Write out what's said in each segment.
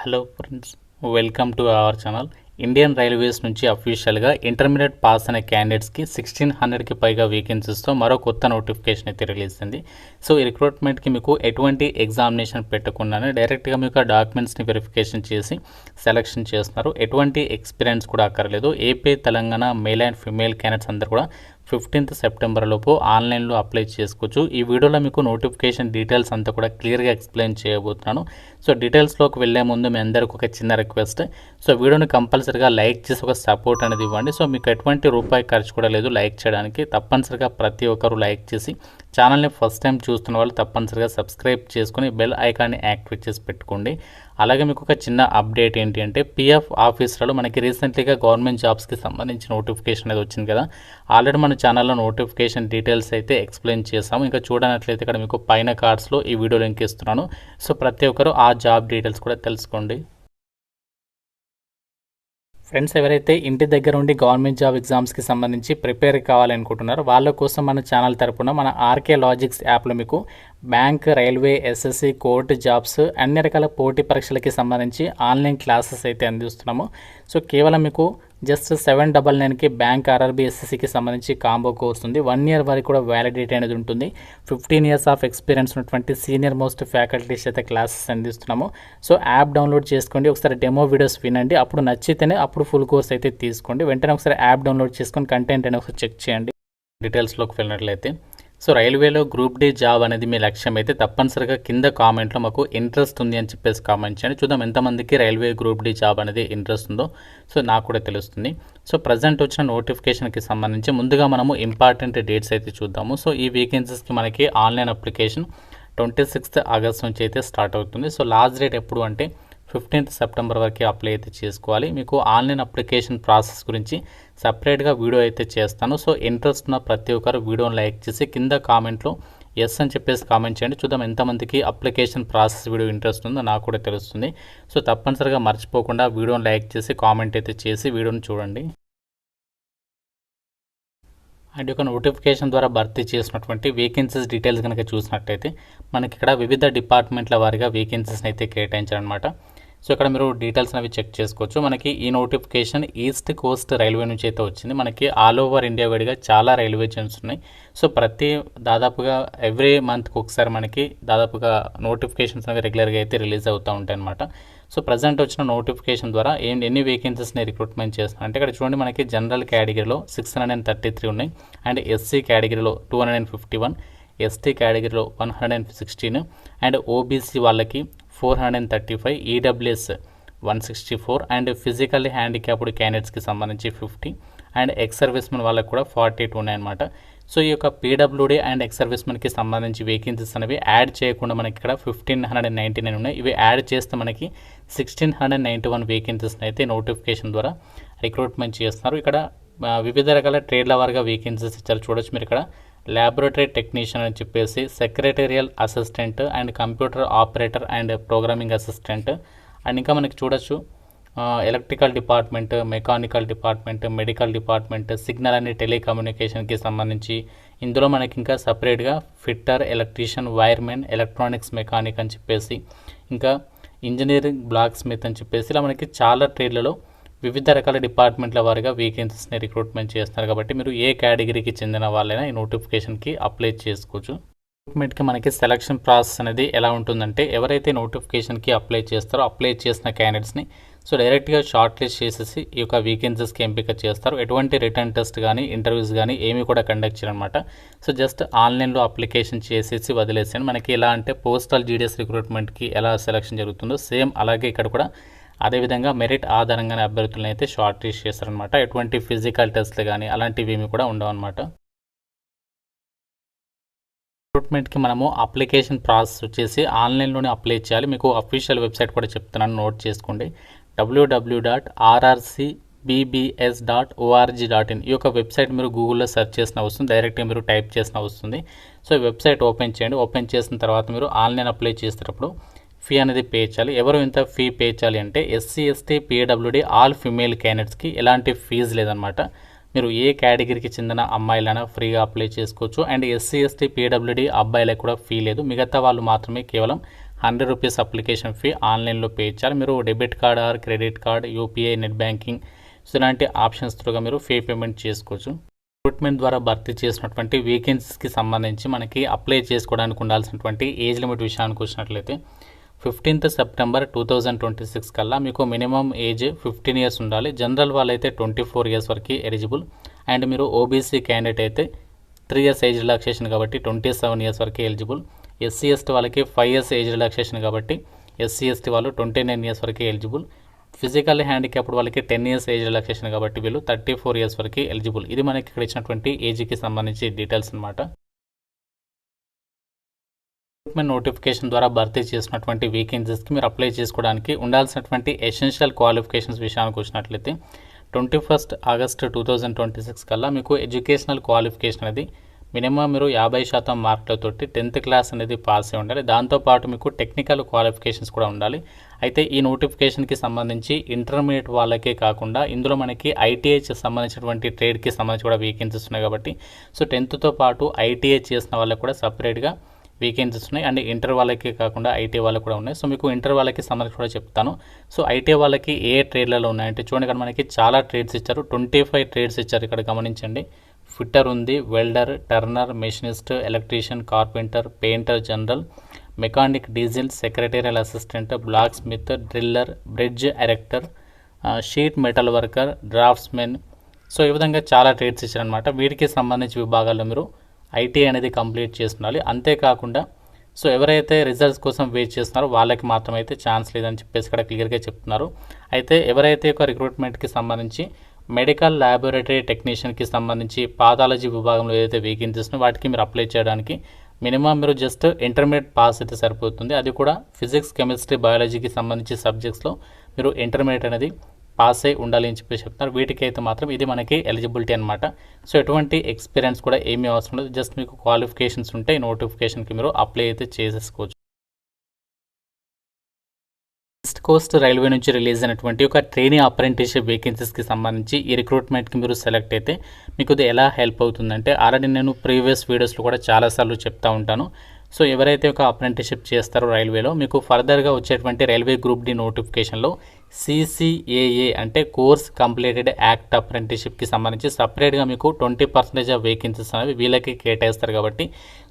Hello friends, welcome to our channel. Indian railways నుంచి అఫీషియల్గా intermediate pass అనే క్యాండిడేట్స్కి 1600కి పైగా వేకెన్సీస్తో మరో కొత్త నోటిఫికేషన్ అయితే రిలీజ్ అయింది. సో ఈ రిక్రూట్మెంట్కి మీకు ఎటువంటి ఎగ్జామినేషన్ పెట్టకుండానే డైరెక్ట్గా మీకు డాక్యుమెంట్స్ని వెరిఫికేషన్ చేసి సెలెక్షన్ చేస్తున్నారు. ఎటువంటి ఎక్స్పీరియన్స్ కూడా అక్కర్లేదు. AP, Telangana male and female candidates అందరూ కూడా 15th సెప్టెంబర్ లోపు ఆన్లైన్లో అప్లై చేసుకోవచ్చు. ఈ వీడియోలో మీకు నోటిఫికేషన్ డీటెయిల్స్ అంతా కూడా క్లియర్గా ఎక్స్ప్లెయిన్ చేయబోతున్నాను. సో డీటెయిల్స్లోకి వెళ్ళే ముందు మీ అందరికీ ఒక చిన్న రిక్వెస్ట్. సో వీడియోని కంపల్సరీగా లైక్ చేసి ఒక సపోర్ట్ అనేది ఇవ్వండి. సో మీకు ఎటువంటి రూపాయి ఖర్చు కూడా లేదు లైక్ చేయడానికి. తప్పనిసరిగా ప్రతి ఒక్కరు లైక్ చేసి ఛానల్ని ఫస్ట్ టైం చూస్తున్న వాళ్ళు తప్పనిసరిగా సబ్స్క్రైబ్ చేసుకుని బెల్ ఐకాన్ని యాక్టివేట్ చేసి పెట్టుకోండి. అలాగే మీకు ఒక చిన్న అప్డేట్ ఏంటి అంటే పిఎఫ్ ఆఫీసర్లో మనకి రీసెంట్లీగా గవర్నమెంట్ జాబ్స్కి సంబంధించి నోటిఫికేషన్ అనేది వచ్చింది కదా. ఆల్రెడీ మన ఛానల్లో నోటిఫికేషన్ డీటెయిల్స్ అయితే ఎక్స్ప్లెయిన్ చేసాము. ఇంకా చూడనట్లయితే ఇక్కడ మీకు పైన కార్డ్స్లో ఈ వీడియో లింక్ ఇస్తున్నాను. సో ప్రతి ఒక్కరు ఆ జాబ్ డీటెయిల్స్ కూడా తెలుసుకోండి. ఫ్రెండ్స్, ఎవరైతే ఇంటి దగ్గర ఉండి గవర్నమెంట్ జాబ్ ఎగ్జామ్స్కి సంబంధించి ప్రిపేర్ కావాలనుకుంటున్నారో వాళ్ళ కోసం మన ఛానల్ తరపున మన ఆర్కే లాజిక్స్ యాప్లో మీకు bank, railway, SSC, court jobs అన్ని రకాల పోటీ పరీక్షలకి సంబంధించి ఆన్లైన్ క్లాసెస్ అయితే అందిస్తున్నాము. సో కేవలం మీకు జస్ట్ 799కి బ్యాంక్, ఆర్ఆర్బీ, ఎస్ఎస్సికి సంబంధించి కాంబో కోర్స్ ఉంది. 1 year వరకు కూడా వ్యాలిడిటీ అనేది ఉంటుంది. 15 years ఆఫ్ ఎక్స్పీరియన్స్ ఉన్నటువంటి సీనియర్ మోస్ట్ ఫ్యాకల్టీస్ అయితే క్లాసెస్ అందిస్తున్నాము. సో యాప్ డౌన్లోడ్ చేసుకోండి, ఒకసారి డెమో వీడియోస్ వినండి, అప్పుడు నచ్చితేనే అప్పుడు ఫుల్ కోర్స్ అయితే తీసుకోండి. వెంటనే ఒకసారి యాప్ డౌన్లోడ్ చేసుకొని కంటెంట్ అనేది ఒకసారి చెక్ చేయండి. డీటెయిల్స్లోకి వెళ్ళినట్లయితే సో రైల్వేలో గ్రూప్ డి జాబ్ అనేది మీ లక్ష్యం అయితే తప్పనిసరిగా కింద కామెంట్లో మాకు ఇంట్రెస్ట్ ఉంది అని చెప్పేసి కామెంట్ చేయండి. చూద్దాం ఎంతమందికి రైల్వే గ్రూప్ డి జాబ్ అనేది ఇంట్రెస్ట్ ఉందో. సో నాకు కూడా తెలుస్తుంది. సో ప్రజెంట్ వచ్చిన నోటిఫికేషన్కి సంబంధించి ముందుగా మనము ఇంపార్టెంట్ డేట్స్ అయితే చూద్దాము. సో ఈ వేకెన్సీస్కి మనకి ఆన్లైన్ అప్లికేషన్ 26th ఆగస్ట్ నుంచి అయితే స్టార్ట్ అవుతుంది. సో లాస్ట్ డేట్ ఎప్పుడు అంటే 15th సెప్టెంబర్ వరకు అప్లై అయితే చేసుకోవాలి. మీకు ఆన్లైన్ అప్లికేషన్ ప్రాసెస్ గురించి సపరేట్గా వీడియో అయితే చేస్తాను. సో ఇంట్రెస్ట్ ఉన్న ప్రతి ఒక్కరు వీడియోని లైక్ చేసి కింద కామెంట్లో ఎస్ అని చెప్పేసి కామెంట్ చేయండి. చూద్దాం ఎంతమందికి అప్లికేషన్ ప్రాసెస్ వీడియో ఇంట్రెస్ట్ ఉందో నాకు కూడా తెలుస్తుంది. సో తప్పనిసరిగా మర్చిపోకుండా వీడియోని లైక్ చేసి కామెంట్ అయితే చేసి వీడియోని చూడండి. అండ్ ఒక నోటిఫికేషన్ ద్వారా భర్తీ చేసినటువంటి వేకెన్సీస్ డీటెయిల్స్ కనుక చూసినట్టయితే మనకి ఇక్కడ వివిధ డిపార్ట్మెంట్ల వారిగా వేకెన్సీస్ని అయితే కేటాయించారనమాట. సో ఇక్కడ మీరు డీటెయిల్స్ అనేవి చెక్ చేసుకోవచ్చు. మనకి ఈ నోటిఫికేషన్ ఈస్ట్ కోస్ట్ రైల్వే నుంచి అయితే వచ్చింది. మనకి ఆల్ ఓవర్ ఇండియా వేడిగా చాలా రైల్వే జోన్స్ ఉన్నాయి. సో దాదాపుగా ఎవ్రీ మంత్కి ఒకసారి మనకి దాదాపుగా నోటిఫికేషన్స్ అనేవి రెగ్యులర్గా అయితే రిలీజ్ అవుతూ ఉంటాయి అనమాట. సో ప్రజెంట్ వచ్చిన నోటిఫికేషన్ ద్వారా ఎన్ని వేకెన్సీస్ని రిక్రూట్మెంట్ చేస్తున్నారు అంటే ఇక్కడ చూడండి మనకి జనరల్ కేటగిరీలో 633 ఉన్నాయి. అండ్ ఎస్సీ కేటగిరీలో 251, ఎస్టీ కేటగిరీలో 116 అండ్ ఓబీసీ వాళ్ళకి 435, ఈడబ్ల్యూఎస్ 164 అండ్ ఫిజికల్లీ హ్యాండిక్యాప్డ్ క్యాండిడేట్స్కి సంబంధించి 50 అండ్ ఎక్స్ సర్వీస్మెన్ వాళ్ళకి కూడా 42 ఉన్నాయన్నమాట. సో ఈ యొక్క పీడబ్ల్యూడీ అండ్ ఎక్స్ సర్వీస్మెన్కి సంబంధించి వేకెన్సీస్ అనేవి యాడ్ చేయకుండా మనకి ఇక్కడ 1599 ఉన్నాయి. ఇవి యాడ్ చేస్తే మనకి 1691 వేకెన్సీస్ని అయితే నోటిఫికేషన్ ద్వారా రిక్రూట్మెంట్ చేస్తున్నారు. ఇక్కడ వివిధ రకాల ట్రేడ్ల వారిగా వేకెన్సీస్ ఇచ్చారు. చూడొచ్చు మీరు ఇక్కడ ల్యాబొరేటరీ టెక్నీషియన్ అని చెప్పేసి, secretarial assistant and computer operator and programming assistant and ఇంకా మనకి చూడొచ్చు electrical department, mechanical department, medical department, signal and టెలికమ్యూనికేషన్కి సంబంధించి ఇందులో మనకి ఇంకా సపరేట్గా fitter, electrician, wiremen, electronics mechanic అని చెప్పేసి ఇంకా ఇంజనీరింగ్ బ్లాక్ స్మిత్ అని చెప్పేసి ఇలా మనకి చాలా ట్రేడ్లలో వివిధ రకాల డిపార్ట్మెంట్ల వారిగా వేకెన్సీస్ని రిక్రూట్మెంట్ చేస్తున్నారు. కాబట్టి మీరు ఏ కేటగిరీకి చెందిన వాళ్ళైనా ఈ నోటిఫికేషన్కి అప్లై చేసుకోవచ్చు. రిక్రూట్మెంట్కి మనకి సెలక్షన్ ప్రాసెస్ అనేది ఎలా ఉంటుందంటే ఎవరైతే నోటిఫికేషన్కి అప్లై చేస్తారో అప్లై చేసిన క్యాండిడేట్స్ని సో డైరెక్ట్గా షార్ట్ లిస్ట్ చేసేసి ఈ యొక్క వేకెన్సీస్కి ఎంపిక చేస్తారు. ఎటువంటి రిటర్న్ టెస్ట్ కానీ ఇంటర్వ్యూస్ కానీ ఏమీ కూడా కండక్ట్ చేయరనమాట. సో జస్ట్ ఆన్లైన్లో అప్లికేషన్ చేసేసి వదిలేసాను. మనకి ఎలా అంటే పోస్టల్ జీడీఎస్ రిక్రూట్మెంట్కి ఎలా సెలక్షన్ జరుగుతుందో సేమ్ అలాగే ఇక్కడ కూడా అదేవిధంగా మెరిట్ ఆధారంగానే అభ్యర్థులను అయితే షార్ట్ లిస్ట్ చేస్తారనమాట. ఎటువంటి ఫిజికల్ టెస్ట్లు కానీ అలాంటివి ఏమి కూడా ఉండవు అనమాట. రిక్రూట్మెంట్కి మనము అప్లికేషన్ ప్రాసెస్ వచ్చేసి ఆన్లైన్లోనే అప్లై చేయాలి. మీకు అఫీషియల్ వెబ్సైట్ కూడా చెప్తున్నాను, నోట్ చేసుకోండి. www.rrcbbs.org.in ఈ యొక్క వెబ్సైట్ మీరు గూగుల్లో సెర్చ్ చేసిన వస్తుంది, డైరెక్ట్గా మీరు టైప్ చేసిన వస్తుంది. సో ఈ వెబ్సైట్ ఓపెన్ చేయండి. ఓపెన్ చేసిన తర్వాత మీరు ఆన్లైన్ అప్లై చేసేటప్పుడు ఫీ అనేది పే చేయాలి. ఎవరు ఇంత ఫీ పే చేయాలి అంటే SC, ST, PWD all female క్యాండిడేట్స్కి ఎలాంటి ఫీజు లేదనమాట. మీరు ఏ కేటగిరీకి చెందిన అమ్మాయిలైనా ఫ్రీగా అప్లై చేసుకోవచ్చు. అండ్ ఎస్సీ, ఎస్టీ, పీడబ్ల్యూడీ అబ్బాయిలకు కూడా ఫీ లేదు. మిగతా వాళ్ళు మాత్రమే కేవలం 100 రూపీస్ అప్లికేషన్ ఫీ ఆన్లైన్లో పే చేయాలి. మీరు debit card or credit card, UPI, net banking so ఇలాంటి ఆప్షన్స్ త్రూగా మీరు ఫీ పేమెంట్ చేసుకోవచ్చు. రిక్రూట్మెంట్ ద్వారా భర్తీ చేసినటువంటి వేకెన్సీస్కి సంబంధించి మనకి అప్లై చేసుకోవడానికి ఉండాల్సినటువంటి ఏజ్ లిమిట్ విషయానికి వచ్చినట్లయితే 15th సెప్టెంబర్ 2026 కల్లా మీకు మినిమం ఏజ్ 15 ఇయర్స్ ఉండాలి. జనరల్ వాళ్ళైతే 24 ఇయర్స్ వరకు ఎలిజిబుల్. అండ్ మీరు ఓబీసీ క్యాండిడేట్ అయితే 3 ఇయర్స్ ఏజ్ రిలాక్సేషన్ కాబట్టి 27 ఇయర్స్ వరకు ఎలిజిబుల్. ఎస్సీ ఎస్టీ వాళ్ళకి 5 ఇయర్స్ ఏజ్ రిలాక్సేషన్ కాబట్టి ఎస్సీ ఎస్టీ వాళ్ళు 29 ఇయర్స్ వరకు ఎలిజిబుల్. ఫిజికల్ హ్యాండిక్యాప్డ్ వాళ్ళకి 10 ఇయర్స్ ఏజ్ రిలాక్సేషన్ కాబట్టి వీళ్ళు 34 ఇయర్స్ వరకు ఎలిజిబుల్. ఇది మనకి ఇక్కడ ఇచ్చినటువంటి ఏజ్కి సంబంధించి డీటెయిల్స్ అనమాట. రిక్రూట్మెంట్ నోటిఫికేషన్ ద్వారా భర్తీ చేసినటువంటి వేకెన్సీస్కి మీరు అప్లై చేసుకోవడానికి ఉండాల్సినటువంటి ఎసెన్షియల్ క్వాలిఫికేషన్స్ విషయానికి వచ్చినట్లయితే 21st ఆగస్ట్ 2026 కల్లా మీకు ఎడ్యుకేషనల్ క్వాలిఫికేషన్ అనేది మినిమం మీరు 50% మార్కులతోటి 10th క్లాస్ అనేది పాస్ అయి ఉండాలి. దాంతోపాటు మీకు టెక్నికల్ క్వాలిఫికేషన్స్ కూడా ఉండాలి. అయితే ఈ నోటిఫికేషన్కి సంబంధించి ఇంటర్మీడియట్ వాళ్ళకే కాకుండా ఇందులో మనకి ఐటీఐ సంబంధించినటువంటి ట్రేడ్కి సంబంధించి కూడా వేకెన్సీస్ ఉన్నాయి కాబట్టి సో 10th పాటు ఐటీఐ చేసిన వాళ్ళకి కూడా సపరేట్గా వేకెన్సీస్ ఉన్నాయి. అండ్ ఇంటర్ వాళ్ళకి కాకుండా ఐటీ వాళ్ళకి కూడా ఉన్నాయి. సో మీకు ఇంటర్ వాళ్ళకి సంబంధించి కూడా చెప్తాను. సో ఐటీ వాళ్ళకి ఏ ట్రేడ్లలో ఉన్నాయంటే చూడండి, ఇక్కడ మనకి చాలా ట్రేడ్స్ ఇచ్చారు. 25 ట్రేడ్స్ ఇచ్చారు. ఇక్కడ గమనించండి. ఫిట్టర్ ఉంది, welder, turner, machinist, electrician, carpenter, painter general, mechanic, diesel, secretarial assistant, blacksmith, driller, bridge erector, sheet metal worker, draftsmen. So ఈ విధంగా చాలా ట్రేడ్స్ ఇచ్చారనమాట. వీటికి సంబంధించి విభాగాల్లో మీరు ఐటీ అనేది కంప్లీట్ చేస్తున్నారు. అంతేకాకుండా సో ఎవరైతే రిజల్ట్స్ కోసం వెయిట్ చేస్తున్నారో వాళ్ళకి మాత్రం అయితే ఛాన్స్ లేదని చెప్పేసి ఇక్కడ క్లియర్గా చెప్తున్నారు. అయితే ఎవరైతే ఒక రిక్రూట్మెంట్కి సంబంధించి మెడికల్ ల్యాబొరేటరీ టెక్నీషియన్కి సంబంధించి పాథాలజీ విభాగంలో ఏదైతే వేకెన్సీస్ వాటికి మీరు అప్లై చేయడానికి మినిమం మీరు జస్ట్ ఇంటర్మీడియట్ పాస్ అయితే సరిపోతుంది. అది కూడా ఫిజిక్స్, కెమిస్ట్రీ, బయాలజీకి సంబంధించి సబ్జెక్ట్స్లో మీరు ఇంటర్మీడియట్ అనేది పాస్ అయి ఉండాలి అని చెప్పేసి చెప్తున్నారు. వీటికైతే మాత్రం ఇది మనకి ఎలిజిబిలిటీ అనమాట. సో ఎటువంటి ఎక్స్పీరియన్స్ కూడా ఏమీ అవసరం లేదు. జస్ట్ మీకు క్వాలిఫికేషన్స్ ఉంటే ఈ నోటిఫికేషన్కి మీరు అప్లై అయితే చేసేసుకోవచ్చు. ఈస్ట్ కోస్ట్ రైల్వే నుంచి రిలీజ్ అయినటువంటి ఒక ట్రైనీ అప్రెంటిస్షిప్ వేకెన్సీస్కి సంబంధించి ఈ రిక్రూట్మెంట్కి మీరు సెలెక్ట్ అయితే మీకు ఇది ఎలా హెల్ప్ అవుతుందంటే ఆల్రెడీ నేను ప్రీవియస్ వీడియోస్లో కూడా చాలాసార్లు చెప్తా ఉంటాను. సో ఎవరైతే ఒక అప్రెంటిస్షిప్ చేస్తారో రైల్వేలో మీకు ఫర్దర్గా వచ్చేటువంటి రైల్వే గ్రూప్ డి నోటిఫికేషన్లో CCAA అంటే కోర్స్ కంప్లీటెడ్ యాక్ట్ అప్రెంటిస్షిప్కి సంబంధించి సపరేట్గా మీకు 20% ఆఫ్ వేకెన్సీస్ అనేవి వీళ్ళకి కేటాయిస్తారు కాబట్టి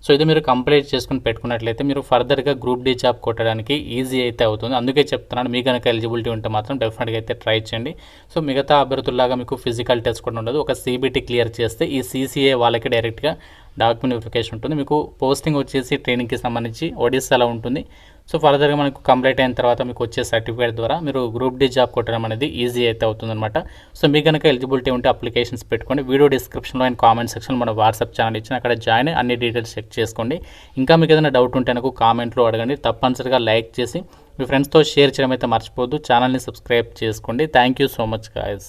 సో ఇది మీరు కంప్లీట్ చేసుకుని పెట్టుకున్నట్లయితే మీరు ఫర్దర్గా గ్రూప్ డి జాబ్ కొట్టడానికి ఈజీ అయితే అవుతుంది. అందుకే చెప్తున్నాను, మీ కనుక ఎలిజిబిలిటీ ఉంటే మాత్రం డెఫినెట్గా అయితే ట్రై చేయండి. సో మిగతా అభ్యర్థుల్లాగా మీకు ఫిజికల్ టెస్ట్ కూడా ఉండదు. ఒక CBT క్లియర్ చేస్తే ఈ CCA వాళ్ళకి డైరెక్ట్గా డాక్యుమెంట్ వెరిఫికేషన్ ఉంటుంది. మీకు పోస్టింగ్ వచ్చేసి ట్రైనింగ్కి సంబంధించి ఒడిస్సాలో ఉంటుంది. సో ఫర్దర్గా మనకు కంప్లీట్ అయిన తర్వాత మీకు వచ్చే సర్టిఫికేట్ ద్వారా మీరు గ్రూప్ డి జాబ్ కొట్టడం అనేది ఈజీ అయితే అవుతుందన్నమాట. సో మీ కనుక ఎలిజిబిలిటీ ఉంటే అప్లికేషన్స్ పెట్టుకోండి. వీడియో డిస్క్రిప్షన్లో అండ్ కామెంట్ సెక్షన్లో మన వాట్సాప్ ఛానల్ ఇచ్చిన అక్కడ జాయిన్ అన్ని డీటెయిల్స్ చెక్ చేసుకోండి. ఇంకా మీకు ఏదైనా డౌట్ ఉంటే నాకు కామెంట్లో అడగండి. తప్పనిసరిగా లైక్ చేసి మీ ఫ్రెండ్స్తో షేర్ చేయడం అయితే మర్చిపోవద్దు. ఛానల్ని సబ్స్క్రైబ్ చేసుకోండి. Thank you so much guys.